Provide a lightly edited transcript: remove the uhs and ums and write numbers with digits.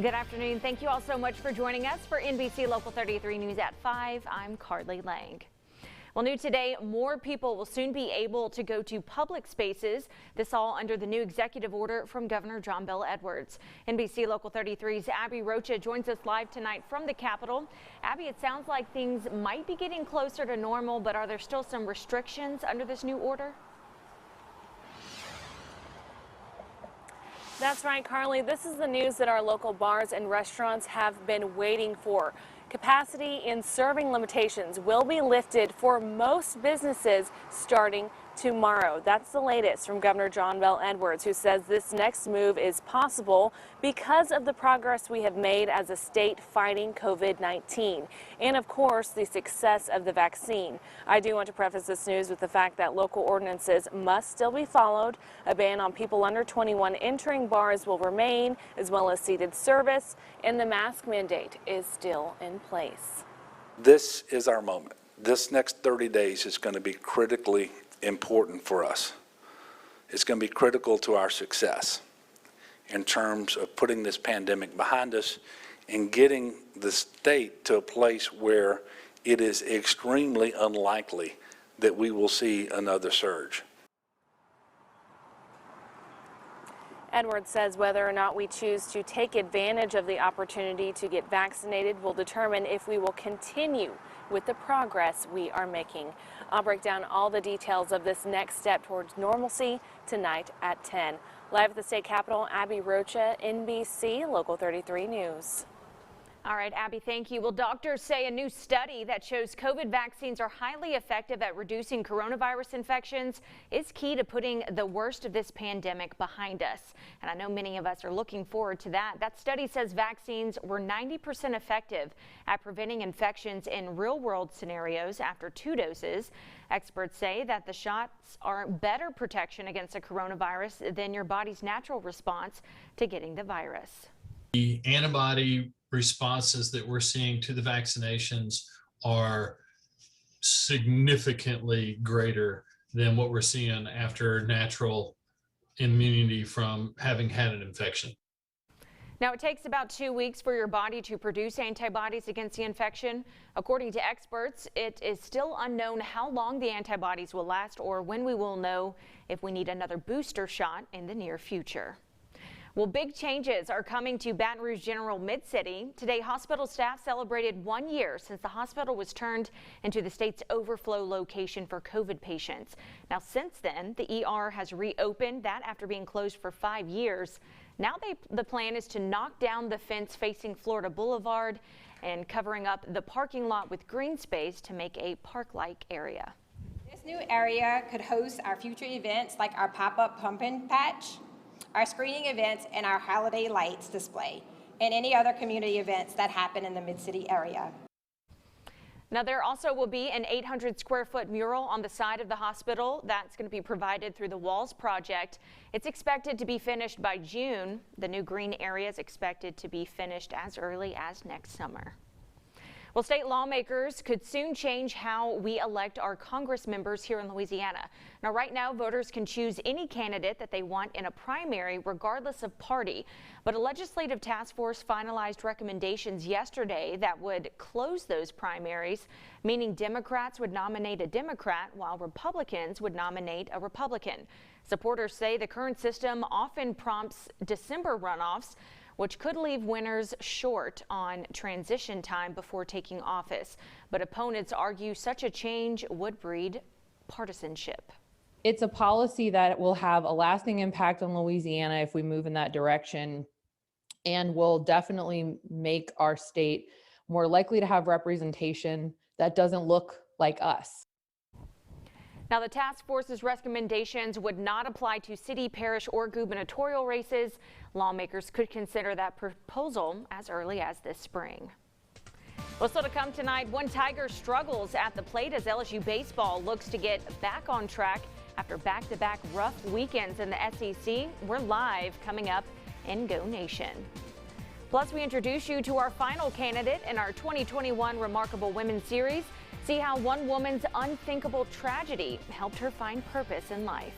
Good afternoon. Thank you all so much for joining us for NBC Local 33 News at 5. I'm Carly Lang. Well, new today, more people will soon be able to go to public spaces. This all under the new executive order from Governor John Bel Edwards. NBC Local 33's Abby Rocha joins us live tonight from the Capitol. Abby, it sounds like things might be getting closer to normal, but are there still some restrictions under this new order? That's right, Carly. This is the news that our local bars and restaurants have been waiting for. Capacity and serving limitations will be lifted for most businesses starting tomorrow. That's the latest from Governor John Bel Edwards, who says this next move is possible because of the progress we have made as a state fighting COVID-19 and, of course, the success of the vaccine. I do want to preface this news with the fact that local ordinances must still be followed. A ban on people under 21 entering bars will remain, as well as seated service, and the mask mandate is still in place. This is our moment. This next 30 days is going to be critically important for us. It's going to be critical to our success in terms of putting this pandemic behind us and getting the state to a place where it is extremely unlikely that we will see another surge. Edwards says whether or not we choose to take advantage of the opportunity to get vaccinated will determine if we will continue with the progress we are making. I'll break down all the details of this next step towards normalcy tonight at 10. Live at the state capitol, Abby Rocha, NBC Local 33 News. All right, Abby, thank you. Well, doctors say a new study that shows COVID vaccines are highly effective at reducing coronavirus infections is key to putting the worst of this pandemic behind us. And I know many of us are looking forward to that. That study says vaccines were 90% effective at preventing infections in real-world scenarios after 2 doses. Experts say that the shots are better protection against the coronavirus than your body's natural response to getting the virus. The antibody responses that we're seeing to the vaccinations are significantly greater than what we're seeing after natural immunity from having had an infection. Now, it takes about 2 weeks for your body to produce antibodies against the infection. According to experts, it is still unknown how long the antibodies will last or when we will know if we need another booster shot in the near future. Well, big changes are coming to Baton Rouge General Mid-City. Today, hospital staff celebrated 1 year since the hospital was turned into the state's overflow location for COVID patients. Now, since then, the ER has reopened that after being closed for 5 years. Now the plan is to knock down the fence facing Florida Boulevard and covering up the parking lot with green space to make a park-like area. This new area could host our future events like our pop-up pumpkin patch, our screening events, and our holiday lights display, and any other community events that happen in the Mid-City area. Now, there also will be an 800-square-foot mural on the side of the hospital that's going to be provided through the Walls Project. It's expected to be finished by June. The new green area is expected to be finished as early as next summer. Well, state lawmakers could soon change how we elect our Congress members here in Louisiana. Now, right now, voters can choose any candidate that they want in a primary, regardless of party. But a legislative task force finalized recommendations yesterday that would close those primaries, meaning Democrats would nominate a Democrat while Republicans would nominate a Republican. Supporters say the current system often prompts December runoffs, which could leave winners short on transition time before taking office. But opponents argue such a change would breed partisanship. It's a policy that will have a lasting impact on Louisiana if we move in that direction, and will definitely make our state more likely to have representation that doesn't look like us. Now, the task force's recommendations would not apply to city, parish, or gubernatorial races. Lawmakers could consider that proposal as early as this spring. Well, still to come tonight, one Tiger struggles at the plate as LSU baseball looks to get back on track after back-to-back rough weekends in the SEC. We're live coming up in Go Nation. Plus, we introduce you to our final candidate in our 2021 Remarkable Women Series. See how one woman's unthinkable tragedy helped her find purpose in life.